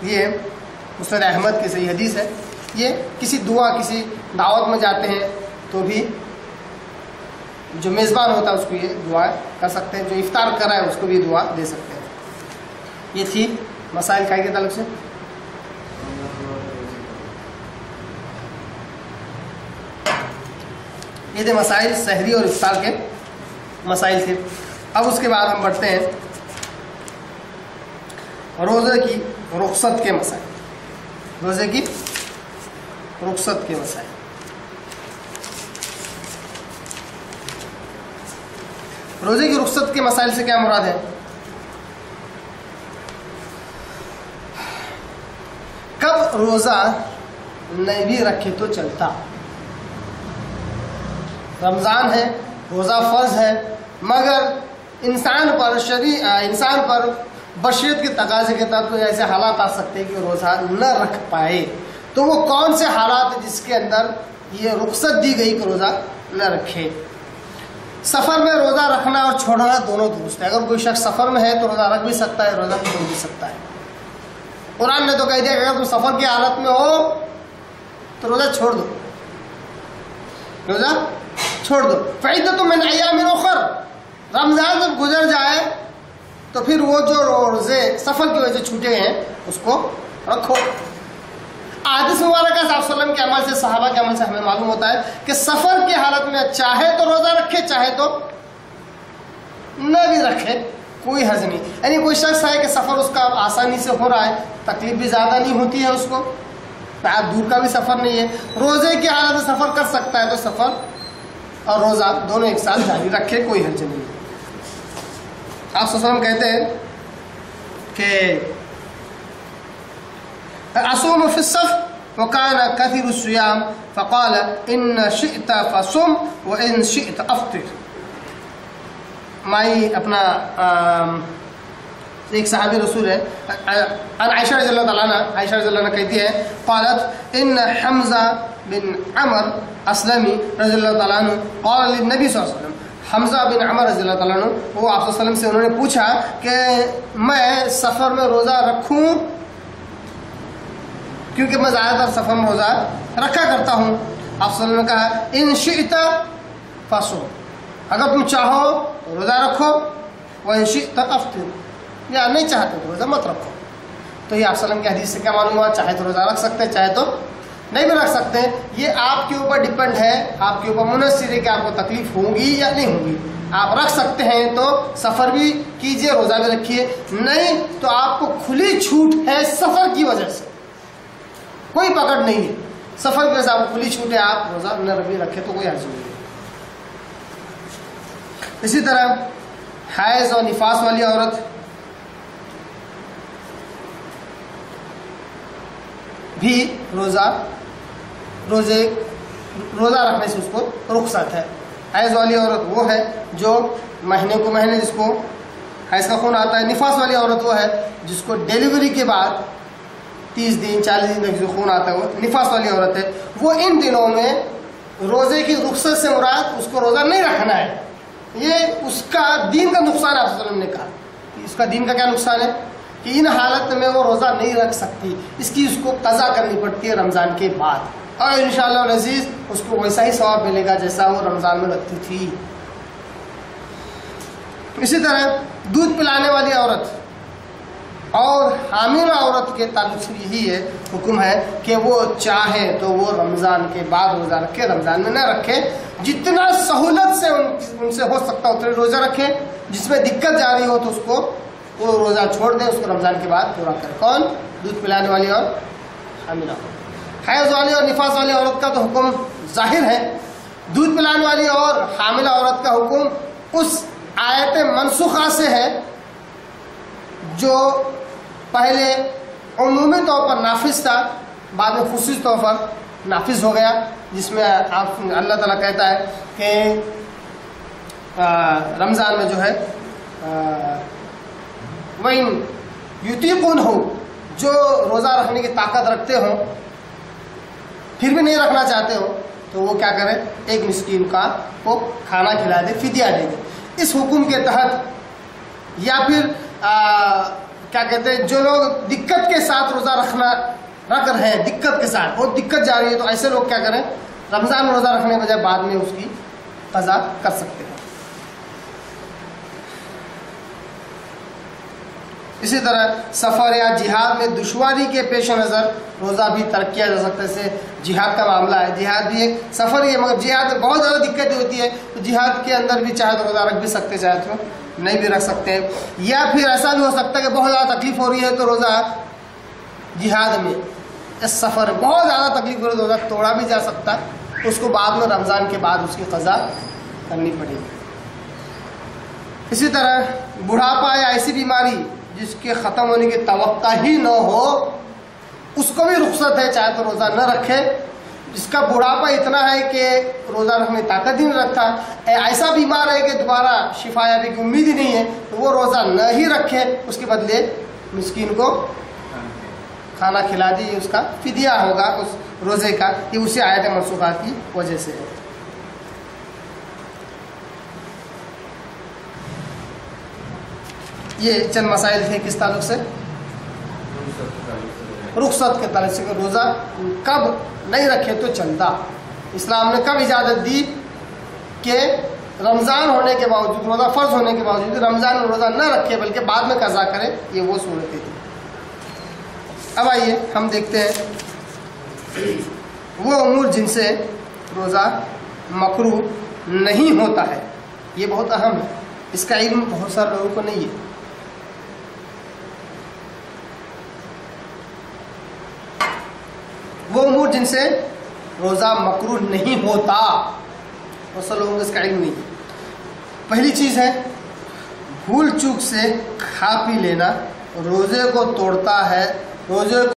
ये मुस्नद अहमद की सही हदीस है। ये किसी दुआ, किसी दावत में जाते हैं तो भी जो मेज़बान होता है उसको ये दुआ कर सकते हैं, जो इफ्तार कर रहा है उसको भी दुआ दे सकते हैं। ये थी मसाइल खाई के ताल्लुक से। ये थे मसाइल सहरी और इफ्तार के मसाइल थे। अब उसके बाद हम बढ़ते हैं रोज़े की रुख्सत के मसाइल। रोज़े की रुख्सत के मसाइल। रोज़े की रुख्सत के मसाइल से क्या मुराद है? कब रोज़ा नहीं भी रखे तो चलता। रमज़ान है, रोज़ा फ़र्ज है, मगर इंसान पर बशरियत के तकाज़े के तहत कोई ऐसे हालात आ सकते हैं कि रोज़ा न रख पाए। तो वो कौन से हालात हैं जिसके अंदर ये रुख्सत दी गई कि रोज़ा न रखे? सफ़र में रोज़ा रखना और छोड़ना दोनों दुरुस्त है। अगर कोई शख्स सफ़र में है तो रोज़ा रख भी सकता है, रोज़ा छोड़ भी सकता है। कुरान ने तो कह दिया कि अगर तुम सफ़र की हालत में हो तो रोज़ा छोड़ दो, रोज़ा छोड़ दो। फ़इद्दतुम मिन अय्यामिन उख़र, रमज़ान जब गुजर जाए तो फिर वो जो रोज़े सफ़र की वजह से छूटे हैं उसको रखो। हदीस मुबारक सल्लल्लाहु के अमल से, सहाबा के अमल से हमें मालूम होता है कि सफ़र की हालत में चाहे तो रोज़ा रखे, चाहे तो न भी रखे, कोई हर्ज नहीं। यानी कोई शख्स है कि सफ़र उसका आसानी से हो रहा है, तकलीफ भी ज़्यादा नहीं होती है उसको, दूर का भी सफ़र नहीं है, रोज़े की हालत में सफ़र कर सकता है, तो सफ़र और रोज़ा दोनों एक साथ जारी रखे, कोई हर्ज नहीं है। आप सल्लल्लाहु कहते हैं कि असुम फिस्सफ वकाना कसीरु सियाम फ़क़ाल इन शिअत फ़सुम व इन शिअत अफ़्तिर। माई अपना एक सहाबी रसूल है, आयशा रज़ियल्लाहु ताला अन्हा, आयशा रज़ियल्लाहु अन्हा कहती है क़ालत इन हम्ज़ा बिन अमर अस्लमी रज़ियल्लाहु ताला अन्हु क़ाल लिन्नबी सल्लल्लाहु अलैहि वसल्लम। हमज़ा बिन अमर रज़ियल्लाहु ताला अन्हु वो आप सल्लल्लाहु अलैहि वसल्लम से उन्होंने पूछा कि मैं सफ़र में रोज़ा रखूं, क्योंकि मैं ज़्यादातर सफ़र में रोज़ा रखा करता हूँ। आप सल्लल्लाहु अलैहि वसल्लम ने कहा इन शिअत फ़सुम, अगर तुम चाहो तो रोज़ा रखो, व इन शिअत अफ़्तिर, या नहीं चाहते तो रोज़ा मत रखो। तो ये आप सल्लल्लाहु अलैहि वसल्लम की हदीस से क्या मालूम हुआ? चाहे तो रोज़ा रख सकते हैं, चाहे तो नहीं भी रख सकते। ये आपके ऊपर डिपेंड है, आपके ऊपर मुनस्सिर है कि आपको तकलीफ होगी या नहीं होगी। आप रख सकते हैं तो सफ़र भी कीजिए, रोज़ा भी रखिए, नहीं तो आपको खुली छूट है सफ़र की वजह से, कोई पकड़ नहीं है, सफ़र की वजह से आपको खुली छूट है, आप रोज़ा न भी रखें तो कोई हर्ज नहीं है। इसी तरह हैज़ और निफास वाली औरत भी रोज़ा रखने से उसको रुख्सत है। हैज़ वाली औरत वो है जो महीने को महीने जिसको हैज़ का खून आता है। निफास वाली औरत वो है जिसको डिलीवरी के बाद 30 दिन 40 दिन तक जो खून आता है, वो निफास वाली औरत है। वो इन दिनों में रोज़े की रुख्सत से मुराद उसको रोज़ा नहीं रखना है, ये उसका दीन का नुकसान। आप सल्लल्लाहु अलैहि वसल्लम ने कहा कि उसका दीन का क्या नुकसान है कि इन हालत में वो रोज़ा नहीं रख सकती, इसकी उसको कज़ा करनी पड़ती है रमज़ान के बाद, और इंशाअल्लाह अज़ीज़ उसको वैसा ही सवाब मिलेगा जैसा वो रमज़ान में रखती थी। इसी तरह दूध पिलाने वाली औरत और हामिला औरत के ताल्लुक से यही है हुक्म है कि वो चाहे तो वो रमज़ान के बाद रोज़ा रखे, रमज़ान में न रखे। जितना सहूलत से उनसे हो सकता उतने रोज़ा रखे, जिसमें दिक्कत जा रही हो तो उसको वो रोज़ा छोड़ दे, उसको रमज़ान के बाद पूरा करे। कौन? दूध पिलाने वाली और हामिला औरत। हैज़ वाली और निफास वाली औरत का तो हुक्म जाहिर है, दूध पिलाने वाली और हामिला औरत का हुक्म उस आयत मनसूखा से है जो पहले उमूमी तौर पर नाफिज था, बाद में खुसूसी तौर पर नाफिज हो गया, जिसमें आप अल्लाह ताला कहता है कि रमज़ान में जो है वही युतीकुन हो, जो रोज़ा रखने की ताकत रखते हो फिर भी नहीं रखना चाहते हो तो वो क्या करें, एक मिस्कीन का को खाना खिला दे, फिदिया दे दे। इस हुक्म के तहत या फिर क्या कहते हैं, जो लोग दिक्कत के साथ रोजा रख रहे हैं, दिक्कत के साथ बहुत दिक्कत जा रही है, तो ऐसे लोग क्या करें, रमजान रोजा रखने के बजाय बाद में उसकी कज़ा कर सकते हैं। इसी तरह सफर या जिहाद में दुश्वारी के पेश नज़र रोज़ा भी तर्क किया जा सकता है। जैसे जिहाद का मामला है, जिहाद भी एक सफ़र ही है, मगर जिहाद में बहुत ज़्यादा दिक्कत होती है, तो जिहाद के अंदर भी चाहे तो रोज़ा रख भी सकते, चाहे तो नहीं भी रख सकते हैं। या फिर ऐसा भी हो सकता है कि बहुत ज़्यादा तकलीफ हो रही है, तो रोज़ा जिहाद में इस सफ़र में बहुत ज़्यादा तकलीफ हो रही है, रोज़ा तोड़ा भी जा सकता है, उसको बाद में रमज़ान के बाद उसकी क़ज़ा करनी पड़ेगी। इसी तरह बुढ़ापा या ऐसी बीमारी जिसके ख़त्म होने की तवक्का ही न हो, उसको भी रुख्सत है, चाहे तो रोज़ा न रखे। जिसका बुढ़ापा इतना है कि रोज़ा रखने की ताकत ही नहीं रखता, ऐसा बीमार है कि दोबारा शिफा याबी की उम्मीद ही नहीं है, तो वो रोज़ा न ही रखे, उसके बदले मिस्कीन को खाना खिला दी, उसका फिदिया होगा उस रोज़े का। ये उसी आयत मनसूखा की वजह से है। ये चंद मसाइल थे किस ताल्लुक से, रुख्सत के ताल्लुक से, रोज़ा कब नहीं रखे तो चलता। इस्लाम ने कब इजाज़त दी कि रमज़ान होने के बावजूद, रोज़ा फ़र्ज होने के बावजूद रमज़ान में रोज़ा न रखे बल्कि बाद में कज़ा करे, ये वो सूरतें थी। अब आइए हम देखते हैं वो उमूर जिनसे रोज़ा मकरूह नहीं होता है। ये बहुत अहम है, इसका इल्म बहुत सारे लोगों को नहीं है। वो उमूर जिनसे रोज़ा मकरूह नहीं होता, बहुत सारे लोगों को इसका इल्म नहीं है। पहली चीज़ है भूल चूक से खा पी लेना रोज़े को तोड़ता है, रोज़े